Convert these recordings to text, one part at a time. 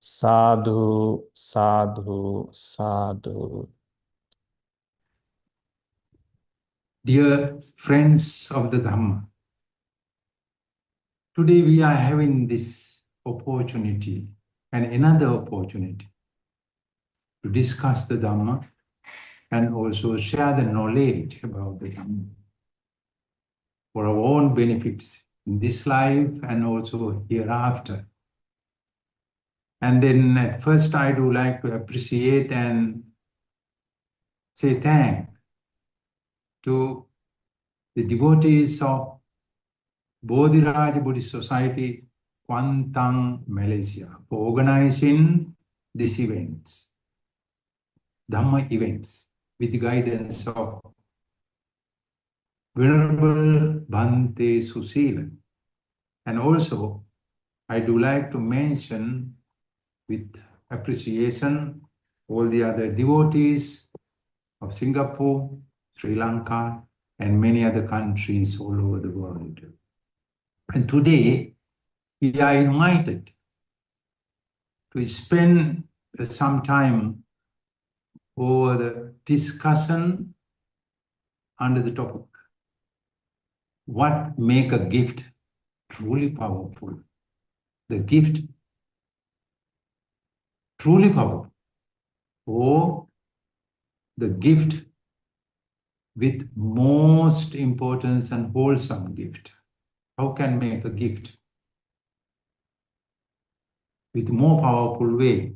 Sadhu, sadhu, sadhu. Dear friends of the Dhamma, today we are having this opportunity and another opportunity to discuss the Dhamma and also share the knowledge about the Dhamma for our own benefits in this life and also hereafter. And then at first I do like to appreciate and say thank to the devotees of Bodhiraja Buddhist Society, Kuantan, Malaysia, for organizing these events, Dhamma events, with the guidance of Venerable Bhante Susila. And also, I do like to mention with appreciation all the other devotees of Singapore, Sri Lanka, and many other countries all over the world. And today, we are invited to spend some time over the discussion under the topic, what make a gift truly powerful? The gift truly powerful, or the gift with most importance and wholesome gift. How can make a gift with more powerful way?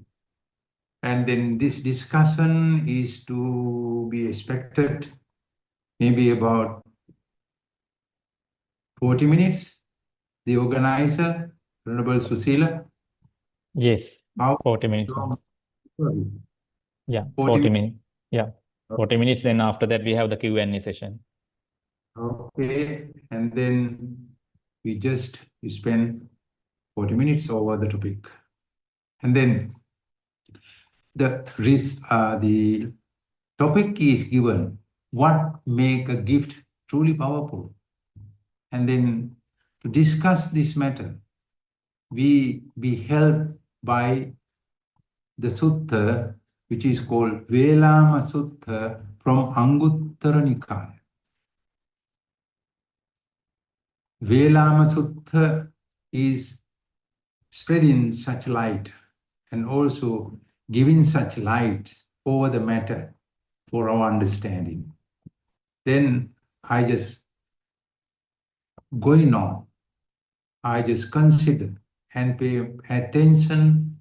And then this discussion is to be expected maybe about 40 minutes. The organizer, Venerable Susila. Yes, How 40 minutes. long? Yeah, 40 40 minutes. Yeah, 40 minutes. Then after that, we have the Q&A session. Okay, and then we spend 40 minutes over the topic. And then the topic is given, what make a gift truly powerful? And then to discuss this matter, we be helped by the sutta, which is called Velama Sutta from Anguttara Nikaya. Velama Sutta is spreading such light and also giving such light over the matter for our understanding. Then I just going on, I just consider and pay attention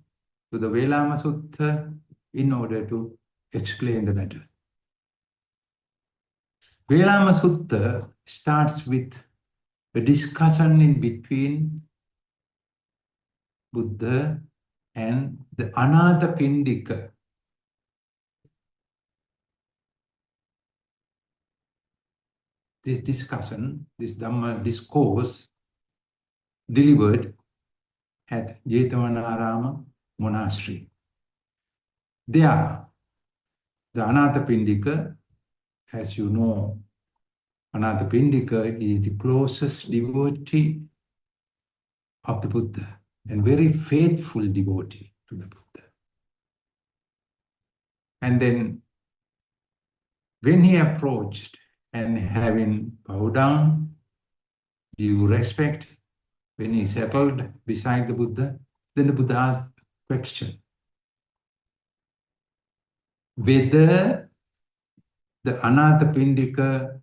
to the Velama Sutta in order to explain the matter. Velama Sutta starts with a discussion in between Buddha and the Anathapindika. This discussion, this Dhamma discourse, delivered at Jetavanarama Monastery. There, the Anathapindika, as you know, Anathapindika is the closest devotee of the Buddha and very faithful devotee to the Buddha. And then when he approached and having bowed down, due respect, when he settled beside the Buddha, then the Buddha asked a question. Whether the Anathapindika,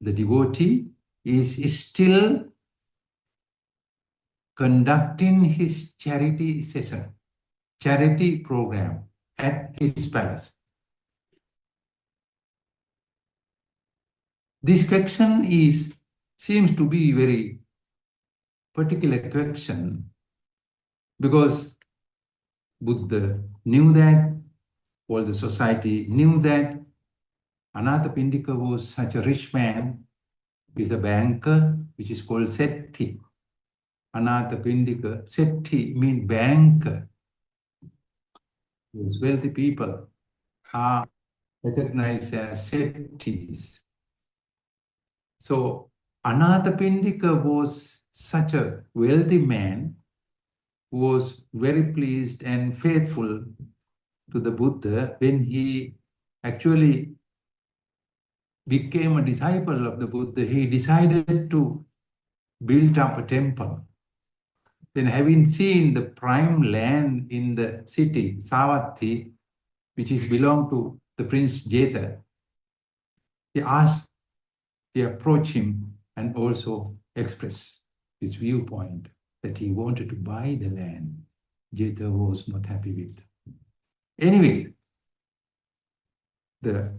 the devotee, is still conducting his charity session, charity program at his palace. This question seems to be very particular question because Buddha knew that, all the society knew that Anathapindika was such a rich man with a banker, which is called Sethi. Anathapindika, Sethi means banker. Those wealthy people are recognized as Sethis. So Anathapindika was such a wealthy man, was very pleased and faithful to the Buddha when he actually became a disciple of the Buddha. He decided to build up a temple. Then, having seen the prime land in the city, Savatthi, which is belonged to the Prince Jetha, he approached him and also expressed his viewpoint that he wanted to buy the land. Jetha was not happy with. Anyway, the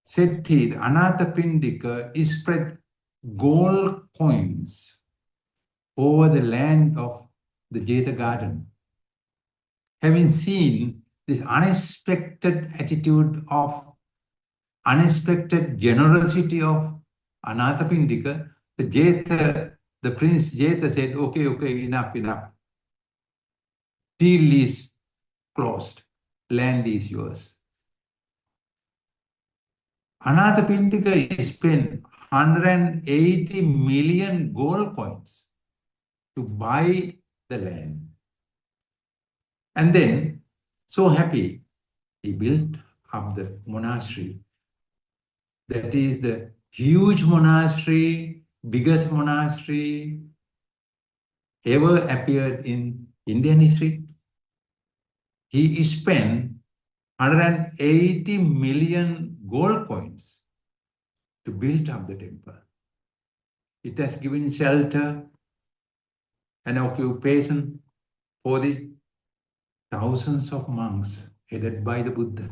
Sethi, the Anathapindika, spread gold coins over the land of the Jetha garden. Having seen this unexpected unexpected generosity of Anathapindika, the Prince Jetha said, okay, enough. Deal is closed. Land is yours. Anathapindika spent 180 million gold coins to buy the land. And then, so happy, he built up the monastery. That is the huge monastery, biggest monastery ever appeared in Indian history. He spent 180 million gold coins to build up the temple. It has given shelter and occupation for the thousands of monks headed by the Buddha.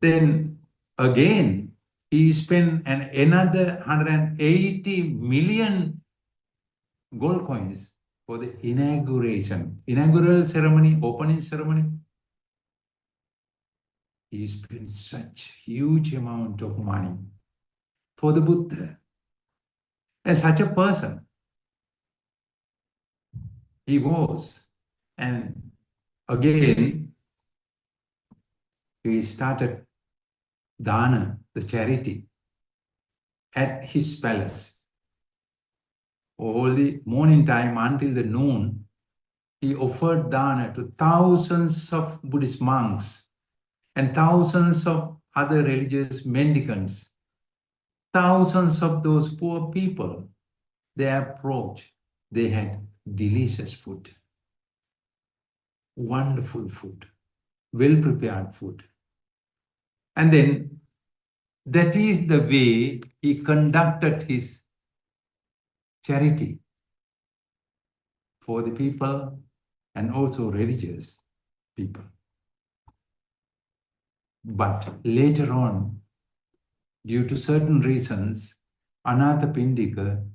Then again, he spent another 180 million gold coins for the inaugural ceremony, opening ceremony. He spent such huge amount of money for the Buddha. And such a person he was. And again, he started dana, the charity, at his palace. All the morning time until the noon, he offered dana to thousands of Buddhist monks and thousands of other religious mendicants. Thousands of those poor people, they approached, they had delicious food, wonderful food, well-prepared food. And then that is the way he conducted his charity for the people and also religious people. But later on, due to certain reasons, Anathapindika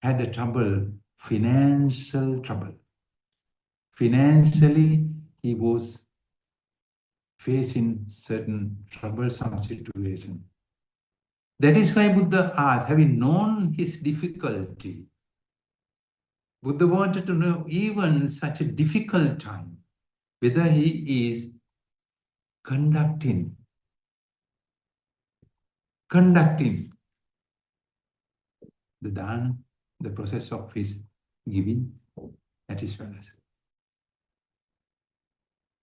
had a financial trouble. Financially, he was facing certain troublesome situation. That is why Buddha asked, having known his difficulty, Buddha wanted to know even such a difficult time, whether he is conducting the dana, the process of his giving at his palace.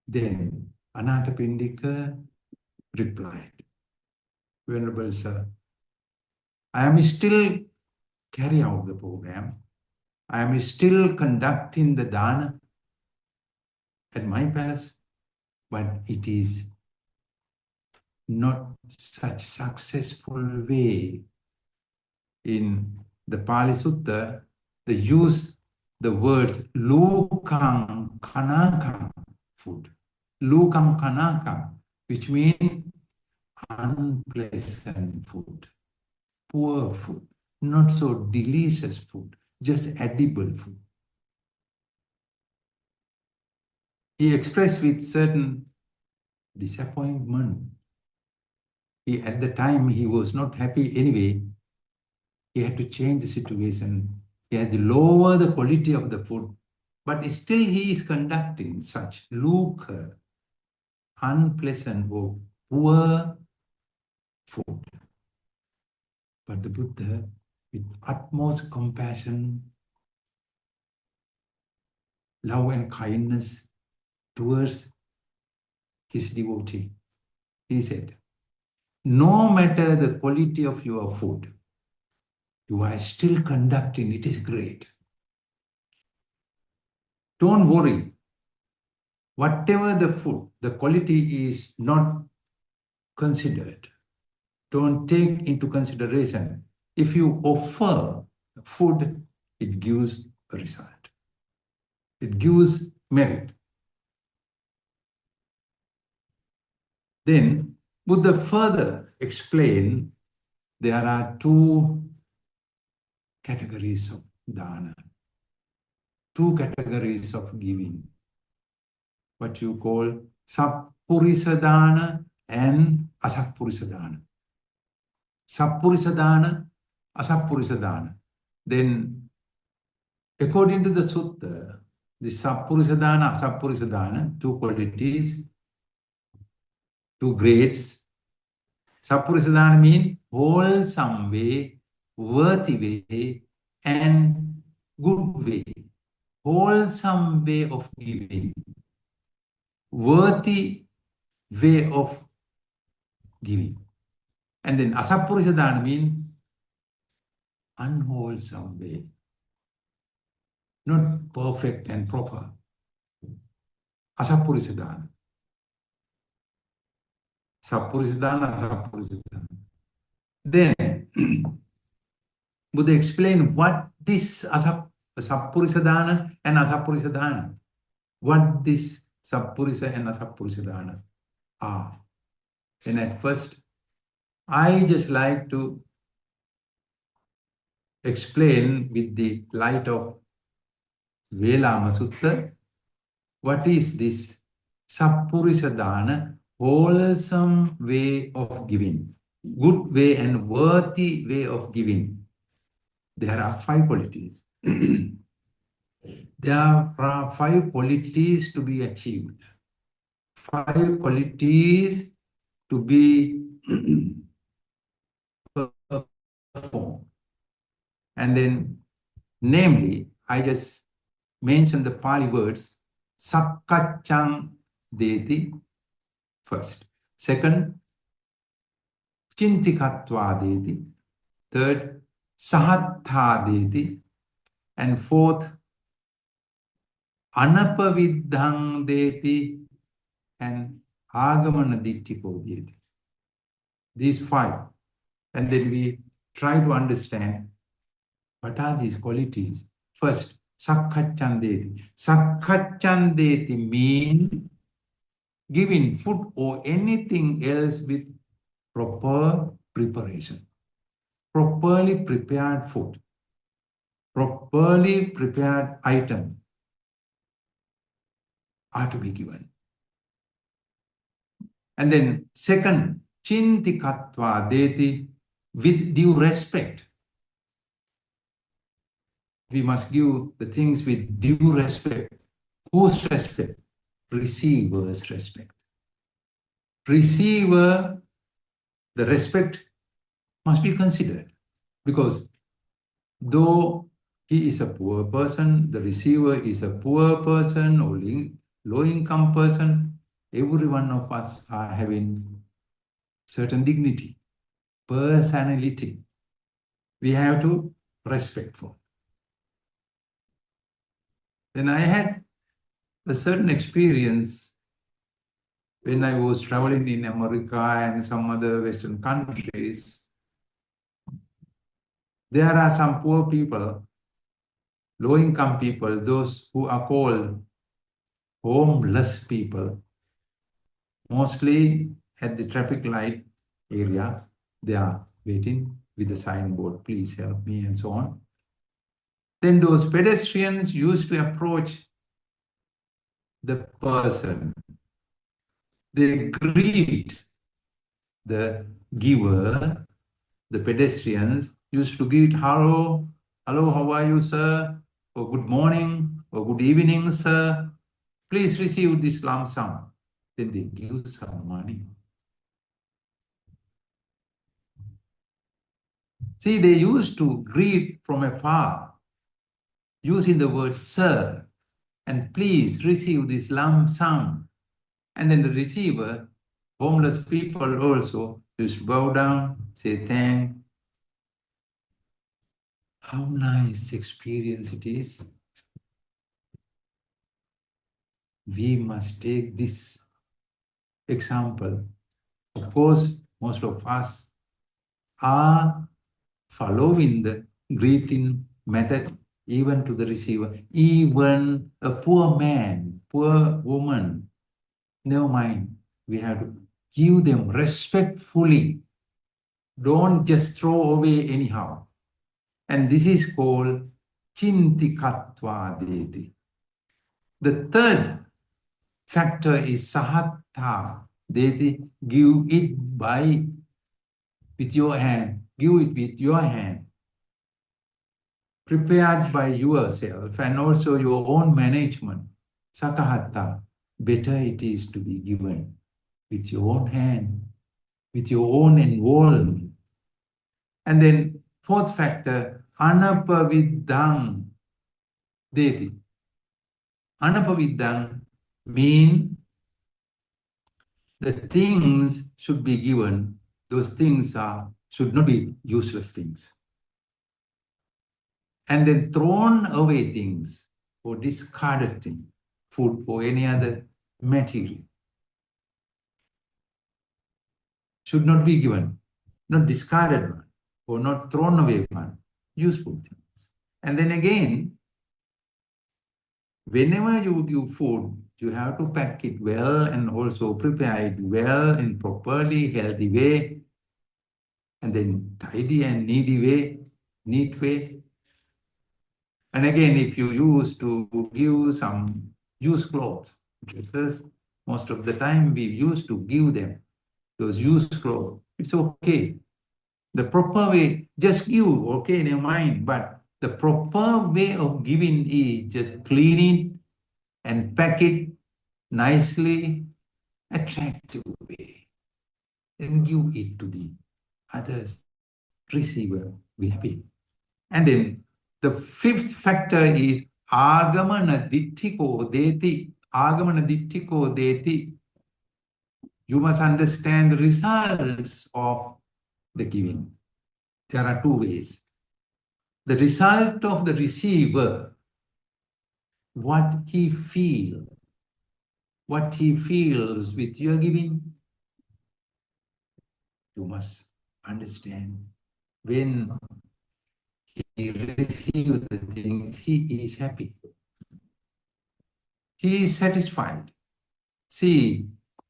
Then Anathapindika replied, Venerable Sir, I am still carrying out the program. I am still conducting the dana at my palace, but it is not such successful way. In the Pali Sutta, they use the words lukang kanakam food. Lukang kanakam, which means unpleasant food, poor food, not so delicious food, just edible food. He expressed with certain disappointment. At the time, he was not happy anyway. He had to change the situation. He had to lower the quality of the food. But still he is conducting such lucre, unpleasant or poor food. But the Buddha, with utmost compassion, love and kindness towards his devotee. He said, no matter the quality of your food, you are still conducting, it is great. Don't worry. Whatever the food, the quality is not considered. Don't take into consideration. If you offer food, it gives a result. It gives merit. Then Buddha further explained there are two categories of dana, two categories of giving. What you call sappurisa dana and asappurisa dana. Sappurisa dana, asappurisa dana. Then, according to the sutta, the sappurisa dana, asappurisa dana, two qualities, two grades. Sappurisa dana means wholesome way, worthy way, and good way. Wholesome way of giving. Worthy way of giving. And then asappurisa dana means unwholesome way. Not perfect and proper. Asappurisa dana. Sappurisa dana, asappurisa dana. Then Buddha explained what this sappurisa dana and asappurisa dana. What this sappurisa and asappurisa dana are. And at first, I just like to explain with the light of Velama Sutta, what is this sappurisa dana, wholesome way of giving, good way and worthy way of giving. There are 5 qualities. There are 5 qualities to be achieved. 5 qualities to be performed. And then, namely, I just mentioned the Pali words, sakkachang deti, first. Second, chintikatva deti. Third, sahattha deti. And fourth, anapaviddhang deti. And agamana dittiko deti. These 5. And then we try to understand what are these qualities. First, sakkachandeti. Sakkachandeti means giving food or anything else with proper preparation. Properly prepared food. Properly prepared item are to be given. And then second, chintikatva deti, with due respect. We must give the things with due respect. Whose respect? Receiver's respect. Receiver, the respect must be considered. Because though he is a poor person, the receiver is a poor person or low-income person, every one of us are having certain dignity, personality. We have to respect for. Then I had a certain experience when I was traveling in America and some other Western countries. There are some poor people, low-income people, those who are called homeless people. Mostly at the traffic light area, they are waiting with the signboard, please help me, and so on. Then those pedestrians used to approach the person. They greet the giver, the pedestrians used to greet, hello, hello, how are you, sir? Or good morning, or good evening, sir. Please receive this lump sum. Then they give some money. See, they used to greet from afar, using the word sir. and please receive this lump sum. And then the receiver, homeless people also, just bow down, say thank. How nice experience it is. We must take this example. Of course, most of us are following the greeting method even to the receiver. Even a poor man, poor woman, never mind. We have to give them respectfully. Don't just throw away anyhow. And this is called Chintikatva Deti. The third factor is Sahatta Deti. Give it with your hand. Give it with your hand. Prepared by yourself and also your own management. Sakahatta. Better it is to be given with your own hand, with your own involvement. And then fourth factor, anapaviddhang deti. Anapaviddhang mean the things should be given. Those things should not be useless things. And then thrown away things or discarded things, food or any other material, should not be given, not discarded one or not thrown away one, useful things. And then again, whenever you give food, you have to pack it well and also prepare it well in properly healthy way, and then tidy and neat way. And again, if you used to give some used clothes, dresses, most of the time we used to give them those used clothes. It's okay. The proper way, just give, okay, never mind. But the proper way of giving is just clean it and pack it nicely, attractive way. And give it to the others. Receiver will happy. And then the fifth factor is agamana dittiko deti. Agamana dittiko deti. You must understand the results of the giving. There are two ways. The result of the receiver, what he feels with your giving, you must understand. When he receives the things, he is happy. He is satisfied. See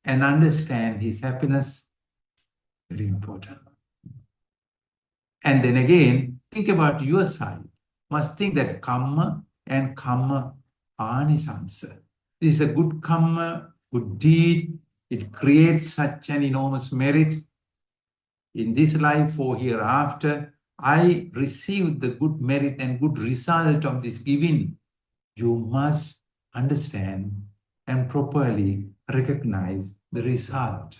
and understand his happiness, very important. And then again, think about your side. Must think that karma and karma anisansa. This is a good karma, good deed. It creates such an enormous merit in this life or hereafter. I received the good merit and good result of this giving. You must understand and properly recognize the result.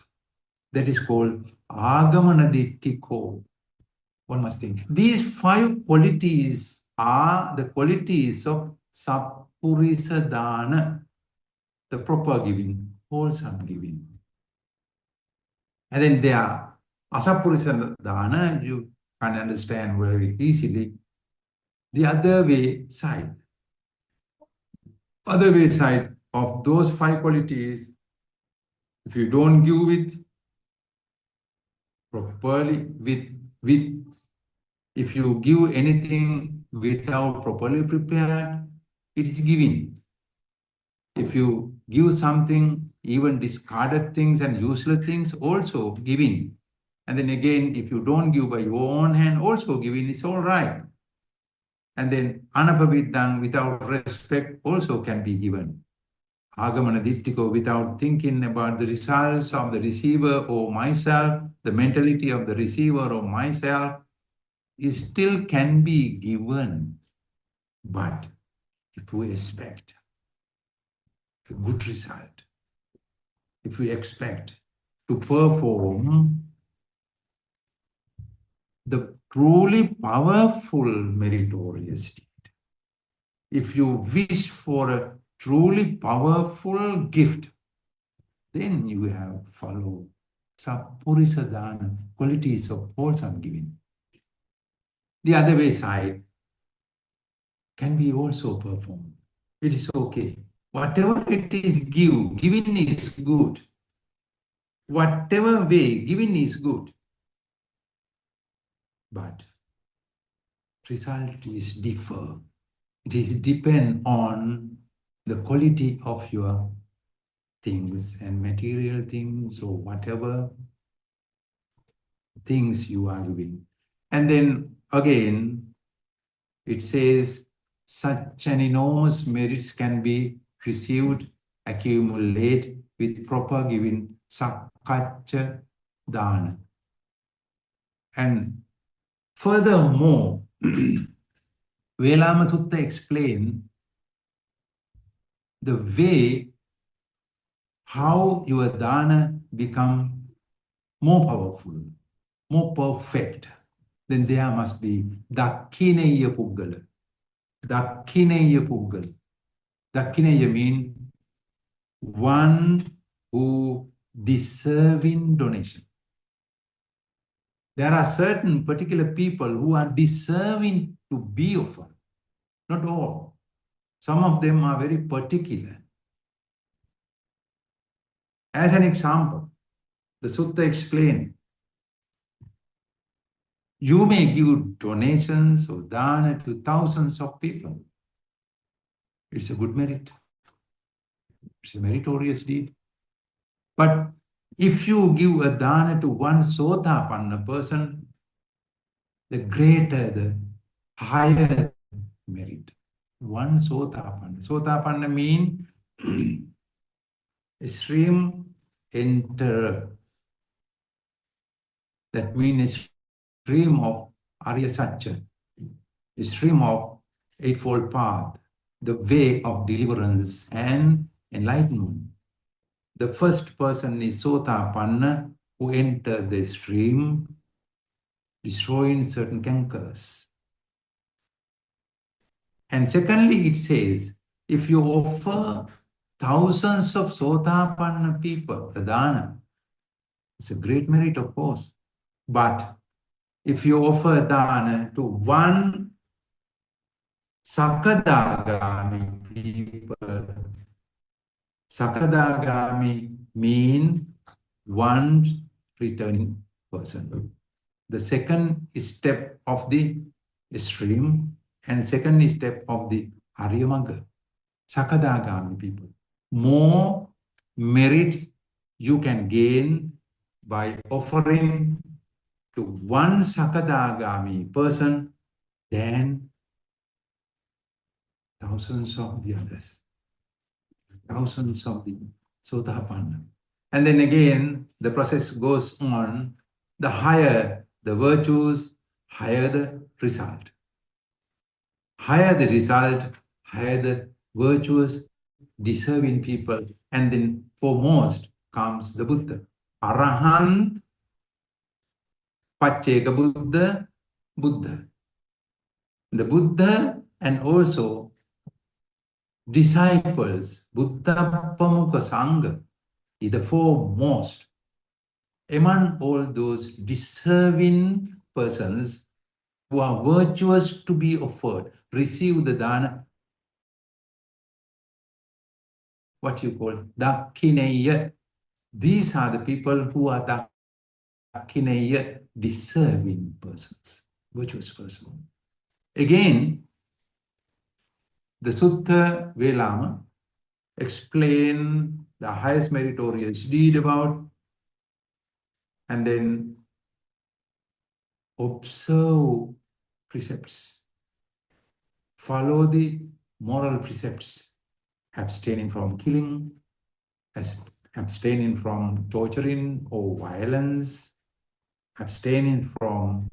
That is called agamanadittiko. One must think. These 5 qualities are the qualities of sappurisa dana, the proper giving, wholesome giving. And then there are asappurisa dana, you can understand very easily. The other way side of those 5 qualities, if you don't give it properly, if you give anything without properly prepared, it is giving. If you give something, even discarded things and useless things, also giving. And then again, if you don't give by your own hand, also giving, it's all right. And then anapaviddhang, without respect, also can be given. Agamana dittiko, without thinking about the results of the receiver or myself, the mentality of the receiver or myself, it still can be given. But if we expect a good result, if we expect to perform the truly powerful meritorious deed, if you wish for a truly powerful gift, then you have follow Sappurisa Dana, qualities of wholesome giving. The other way side can be also performed. It is okay. Whatever it is giving is good. Whatever way, giving is good. But result is differ. It is depend on the quality of your things and material things or whatever things you are giving. And then again, it says such an enormous merits can be received, accumulate with proper giving, sakkacha dana. And furthermore, Velama Sutta explained the way how your dana become more powerful, more perfect. Then there must be Dakkineya Puggala. Dakkineya Puggala. Dakkineya means one who deserving donation. There are certain particular people who are deserving to be offered. Not all. Some of them are very particular. As an example, the Sutta explained, you may give donations or dana to thousands of people. It's a good merit. It's a meritorious deed. But if you give a dana to one Sotapanna person, the greater, the higher merit. One Sotapanna. Sotapanna means stream enter. That means a stream of Arya Satya, a stream of Eightfold Path, the way of deliverance and enlightenment. The first person is Sotapanna, who entered the stream, destroying certain cankers. And secondly, it says, if you offer thousands of Sotapanna people the dana, it's a great merit, of course. But if you offer dana to one Sakadagami people, Sakadagami mean one returning person. The second step of the stream and second step of the Aryamagga, Sakadagami people. More merits you can gain by offering to one Sakadagami person than thousands of the others. Thousands of the Sotapanna. And then again, the process goes on. The higher the virtues, higher the result. Higher the result, higher the virtuous, deserving people. And then foremost comes the Buddha. Arahant, Pacceka Buddha, Buddha. The Buddha and also disciples, Buddha Pamukha Sangha, is the foremost among all those deserving persons who are virtuous to be offered, receive the dana, what you call Dakkineya. These are the people who are Dakkineya, deserving persons, virtuous persons. Again, the Sutta Velama explain the highest meritorious deed about, and then observe precepts, follow the moral precepts, abstaining from killing, abstaining from torturing or violence, abstaining from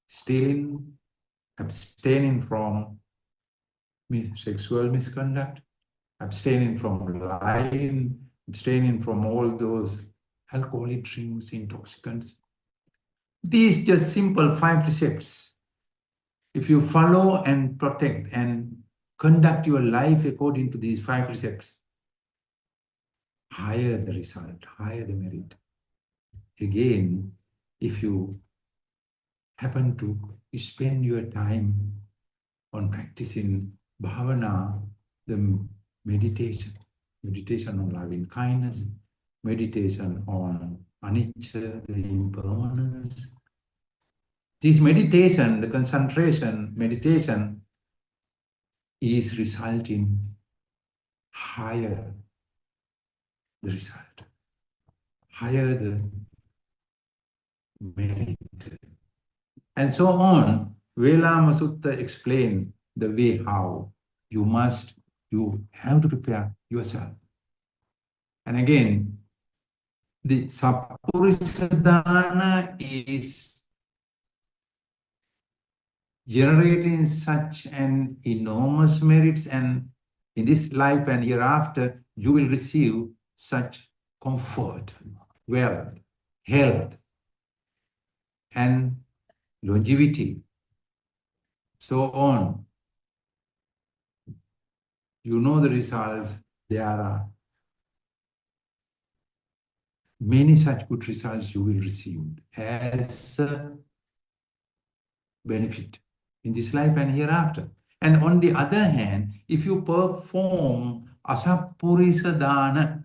stealing, abstaining from sexual misconduct, abstaining from lying, abstaining from all those alcoholic drinks, intoxicants. These just simple 5 precepts. If you follow and protect and conduct your life according to these 5 precepts, higher the result, higher the merit. Again, if you happen to spend your time on practicing bhavana, the meditation on loving kindness, meditation on anicca, the impermanence. This meditation, the concentration, meditation is resulting higher the result, higher the merit. And so on. Velama Sutta explained the way how you have to prepare yourself. And again, the Sappurisadhana is generating such an enormous merits, and in this life and hereafter, you will receive such comfort, wealth, health, and longevity, so on. You know the results. There are many such good results you will receive as a benefit in this life and hereafter. And on the other hand, if you perform asappurisadhana,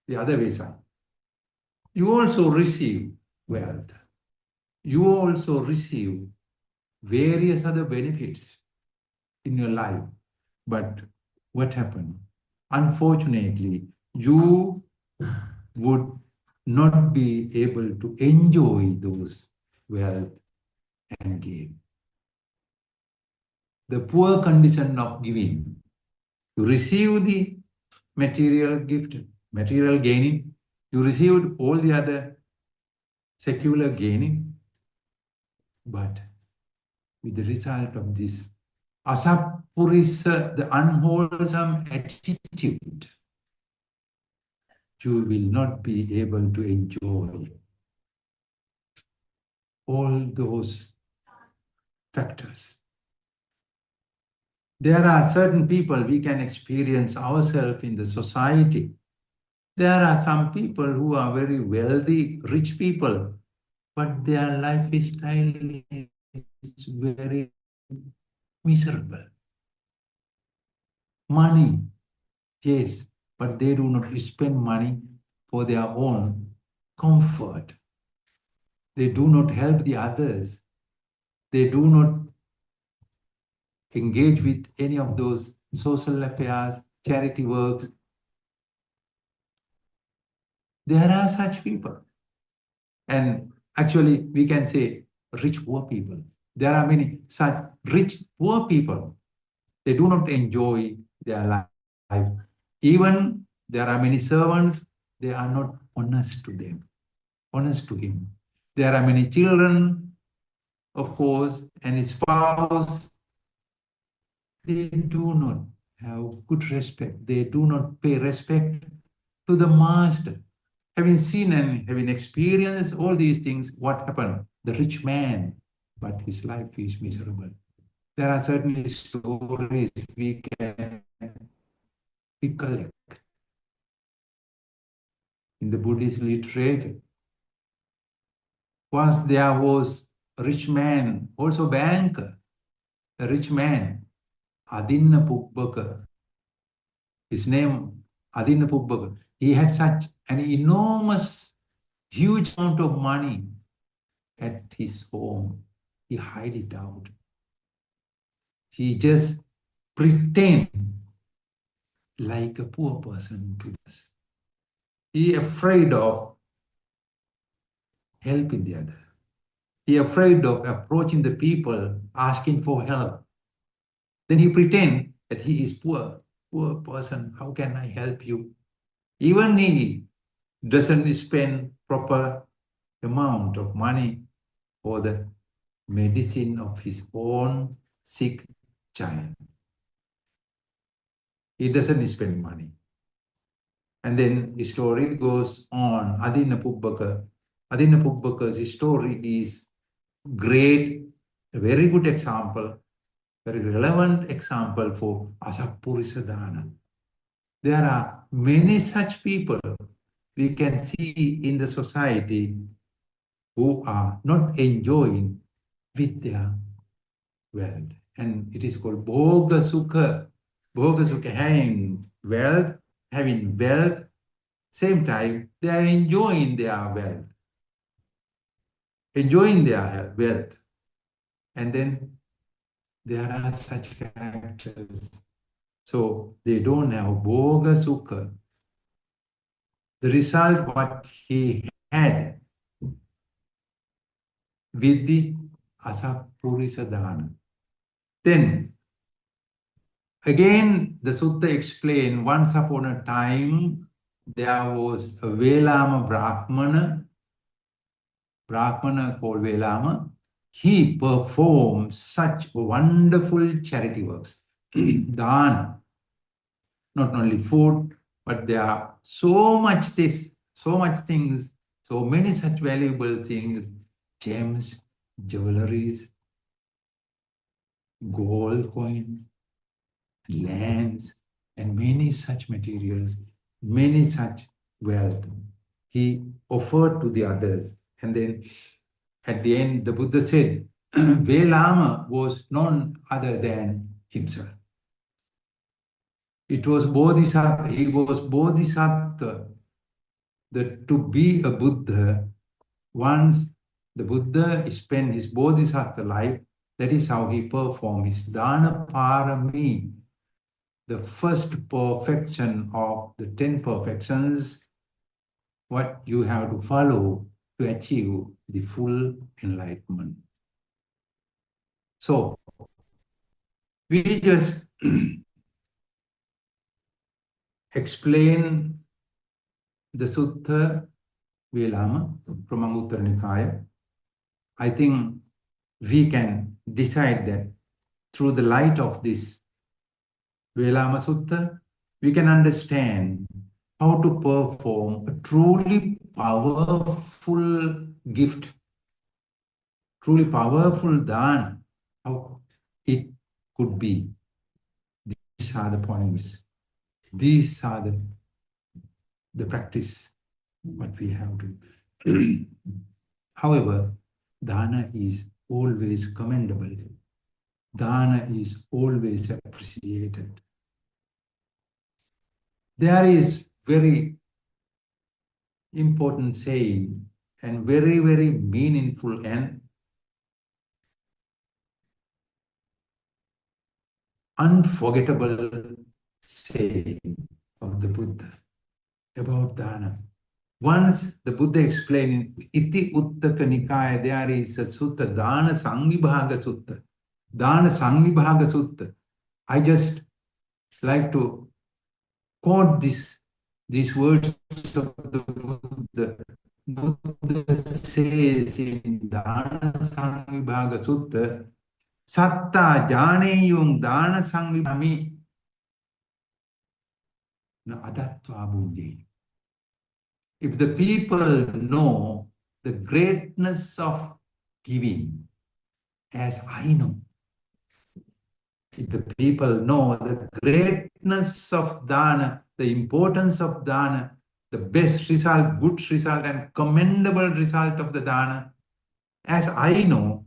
the other way side, you also receive wealth. You also receive various other benefits in your life. But what happened? Unfortunately, you would not be able to enjoy those wealth and gain. The poor condition of giving. You receive the material gift, material gaining. You received all the other secular gaining. But with the result of this, asappurisa, the unwholesome attitude, you will not be able to enjoy all those factors. There are certain people we can experience ourselves in the society. There are some people who are very wealthy, rich people, but their lifestyle is very miserable. Money, yes, but they do not spend money for their own comfort. They do not help the others. They do not engage with any of those social affairs, charity works. There are such people. And actually, we can say rich poor people. There are many such rich poor people. They do not enjoy their life. Even there are many servants, they are not honest to them, honest to him. There are many children, of course, and his spouse. They do not have good respect. They do not pay respect to the master. Having seen and having experienced all these things, what happened? The rich man, but his life is miserable. There are certainly stories we can recollect in the Buddhist literature. Once there was a rich man, also banker, a rich man, Adinna Pubbaka. His name, Adinna Pubbaka. He had such an enormous, huge amount of money at his home. He hid it out. He just pretend like a poor person to us. He afraid of helping the other. He afraid of approaching the people, asking for help. Then he pretend that he is poor person. How can I help you? Even he doesn't spend proper amount of money for the medicine of his own sick child. He doesn't spend money. And then the story goes on. Adinna Pubbaka. Adinna Pubbaka's story is great, a very good example, very relevant example for Asappurisa Dana. There are many such people we can see in the society who are not enjoying with their wealth. And it is called Bhoga Sukha. Bhoga Sukha, having wealth, same time they are enjoying their wealth. Enjoying their wealth. And then there are such characters. So they don't have Bhoga Sukha. The result, what he had with the Asappurisa Dana. Then, again, the Sutta explained, once upon a time, there was a Velama Brahmana called Velama. He performed such wonderful charity works. Dana, not only food, but there are so much things, so many such valuable things, gems, jewelries, gold coins, lands, and many such materials, many such wealth. He offered to the others. And then at the end, the Buddha said, Velama was none other than himself. It was Bodhisattva, he was Bodhisattva. That to be a Buddha, once the Buddha spent his Bodhisattva life, that is how he performed his Dana Parami, the first perfection of the 10 perfections, what you have to follow to achieve the full enlightenment. So, we just explain the Sutta Velama from Anguttara Nikaya. I think we can decide that through the light of this Velama Sutta, we can understand how to perform a truly powerful gift, truly powerful dana, how it could be. These are the points. These are the practice, what we have to. However, dana is always commendable. Dana is always appreciated. There is very important saying and very, very meaningful and unforgettable saying of the Buddha about dana. Once the Buddha explained in Iti Uttaka Nikaya, there is a sutta, Dana Samvibhaga Sutta. Dana Samvibhaga Sutta. I just like to quote these words of the Buddha. Buddha says in Dana Samvibhaga Sutta, Satta Janeyung Dana Samvibhami na Adatva Buddhi. If the people know the greatness of giving, as I know, if the people know the greatness of dana, the importance of dana, the best result, good result, and commendable result of the dana, as I know,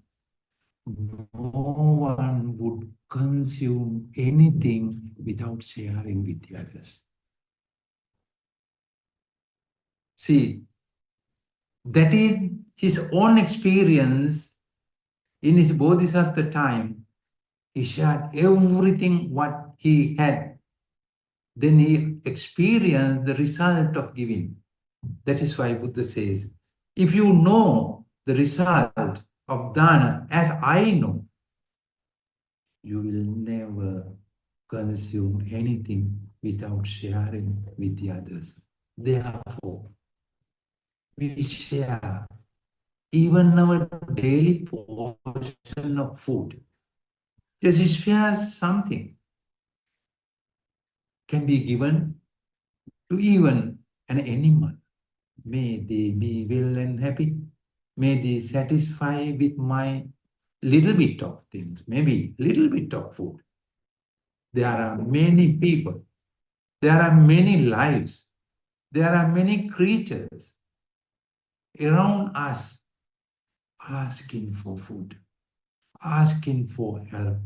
no one would consume anything without sharing with the others. See, that is his own experience in his Bodhisattva time. He shared everything what he had. Then he experienced the result of giving. That is why Buddha says, if you know the result of dana as I know, you will never consume anything without sharing with the others. Therefore, we share even our daily portion of food. Just share something can be given to even an animal. May they be well and happy. May they satisfy with my little bit of things, maybe little bit of food. There are many people. There are many lives. There are many creatures around us asking for food, asking for help,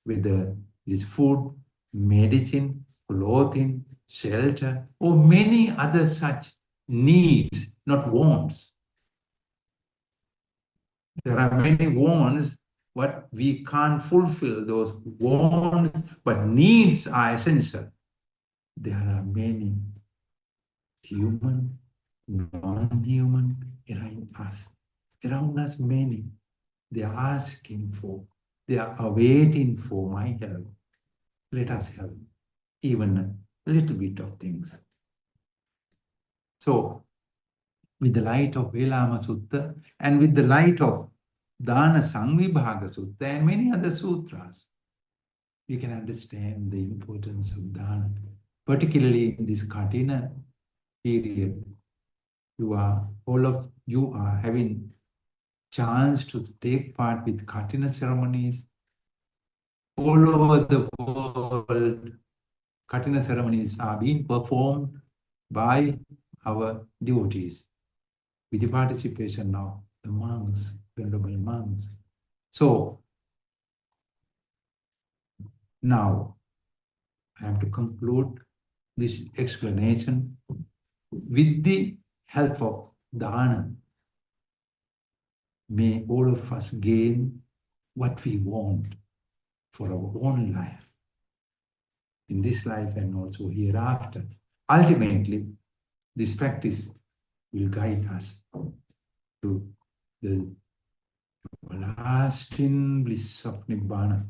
whether it is food, medicine, clothing, shelter, or many other such needs, not wants. There are many wants, but we can't fulfill those wants, but needs are essential. There are many human, non-human around us many. They are asking for, they are awaiting for my help. Let us help, even a little bit of things. So, with the light of Velama Sutta and with the light of Dana Samvibhaga Sutta and many other sutras, we can understand the importance of Dana, particularly in this Katina period. All of you are having chance to take part with Katina ceremonies. All over the world, Katina ceremonies are being performed by our devotees with the participation of the monks, venerable monks. So, now I have to conclude this explanation with the help of Dana. May all of us gain what we want for our own life, in this life and also hereafter. Ultimately, this practice will guide us to the lasting bliss of Nibbana.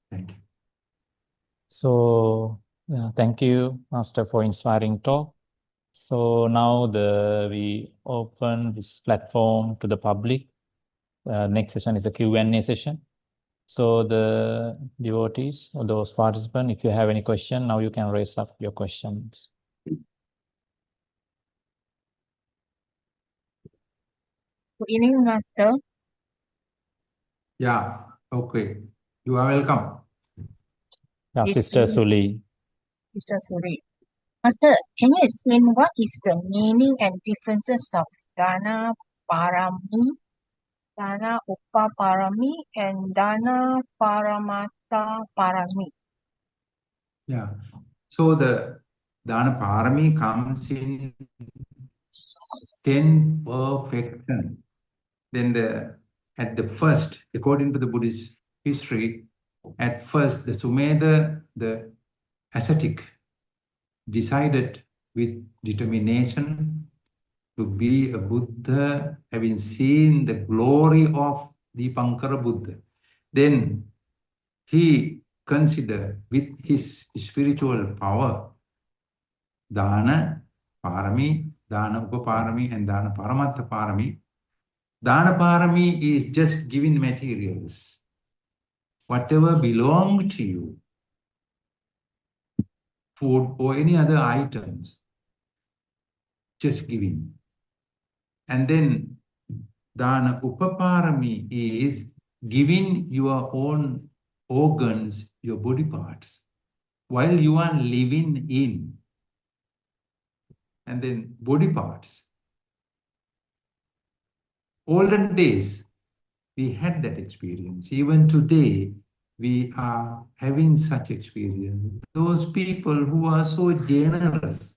Thank you. So, thank you, Master, for inspiring talk. So now we open this platform to the public. Next session is a Q&A session. So the devotees or those participants, if you have any question, now you can raise up your questions. Good evening, Master. Yeah, okay. You are welcome. Yeah, This Sister is Suli. Mr. Suri. Master, can you explain what is the meaning and differences of Dana Parami, Dana Upaparami, and Dana Paramata Parami? Yeah. So the Dana Parami comes in 10 perfection. Then at the first, according to the Buddhist history, at first the Sumedha, the ascetic, decided with determination to be a Buddha, having seen the glory of the Pankara Buddha. Then he considered with his spiritual power, Dana Parami, Dana Upaparami, and Dana Paramatta Parami. Dana Parami is just giving materials. Whatever belongs to you, food or any other items, just giving. And then Dana Upaparami is giving your own organs, your body parts, while you are living in. And then body parts. Olden days, we had that experience. Even today, we are having such experience. Those people who are so generous,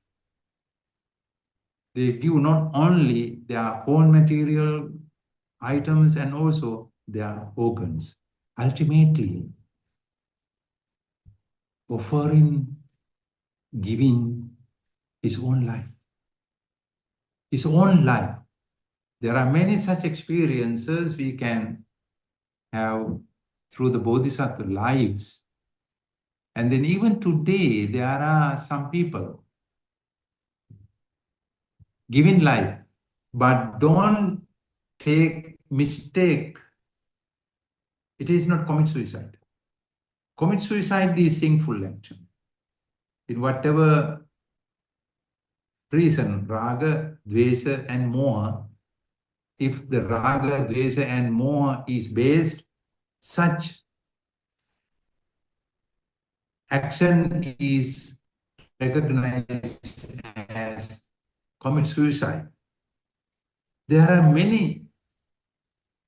they give not only their own material items and also their organs. Ultimately, offering, giving his own life. His own life. There are many such experiences we can have through the Bodhisattva lives. And then even today, there are some people giving life, but don't take mistake. It is not commit suicide. Commit suicide is sinful action. In whatever reason, raga, dvesa, and moha, if the raga, dvesa and moha is based, such action is recognized as commit suicide. There are many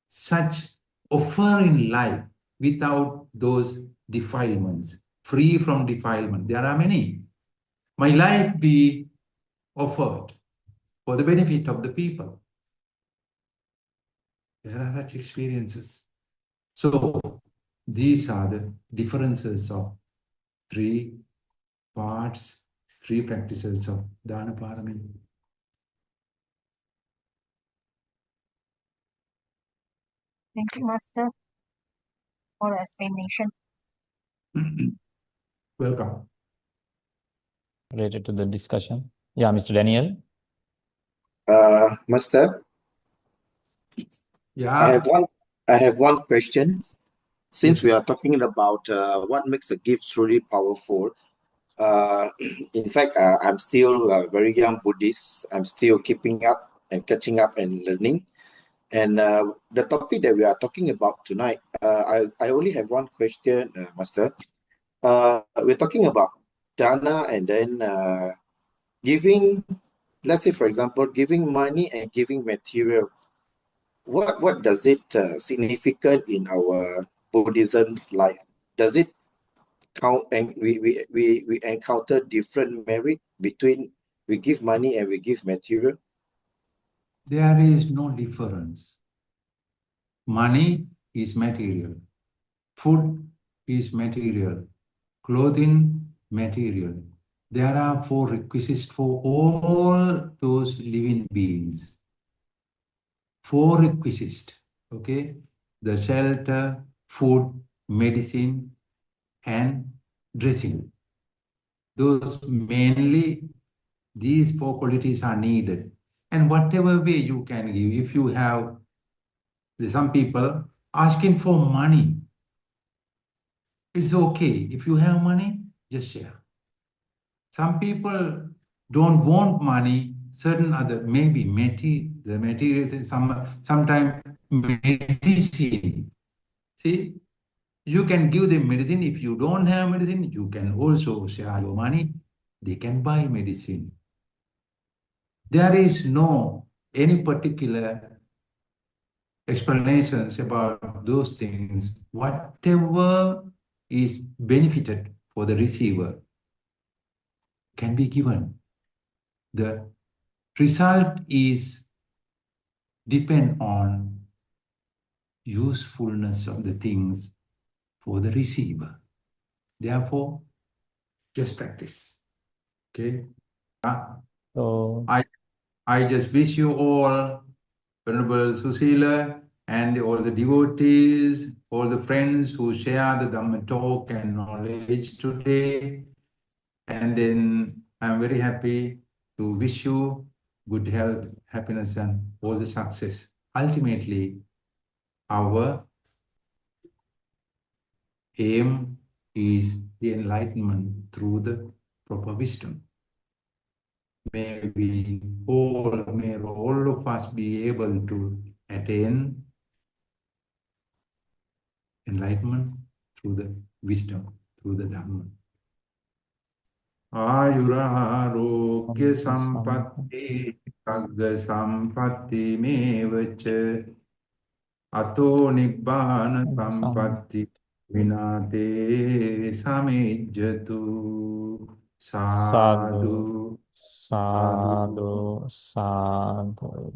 such offer in life without those defilements, free from defilement. There are many. My life be offered for the benefit of the people. There are such experiences. So these are the differences of three parts, three practices of Dana Parami. Thank you, Master, for the explanation. Welcome. Related to the discussion. Yeah, Mr. Daniel. Master, I Yeah, have one question. Since yes. we are talking about what makes a gift truly powerful, in fact, I'm still a very young Buddhist. I'm still keeping up and catching up and learning. And the topic that we are talking about tonight, I only have one question, Master. We're talking about dana and then giving, let's say, for example, giving money and giving material. What does it significant in our Buddhism's life? Does it count, and we encounter different merit between we give money and we give material? There is no difference. Money is material. Food is material. Clothing, material. There are four requisites for all those living beings. Four requisites, okay? The shelter, food, medicine, and dressing. Those mainly, these four qualities are needed. And whatever way you can give, if you have, some people asking for money, it's okay. If you have money, just share. Some people don't want money, certain other, maybe the material, sometimes medicine. See, you can give them medicine. If you don't have medicine, you can also share your money. They can buy medicine. There is no any particular explanations about those things. Whatever is benefited for the receiver can be given. The result is depend on usefulness of the things for the receiver. Therefore, just practice. Okay. So I just wish you all, Venerable Susila, and all the devotees, all the friends who share the Dhamma talk and knowledge today. And then I'm very happy to wish you good health, happiness, and all the success. Ultimately, our aim is the enlightenment through the proper wisdom. May all of us be able to attain enlightenment through the wisdom, through the Dhamma. Ayurarogya sampatti sagga sampatti mevacha ato nibbana sampatti vinate samijjatu sadhu, sadhu sadhu. sadhu, sadhu.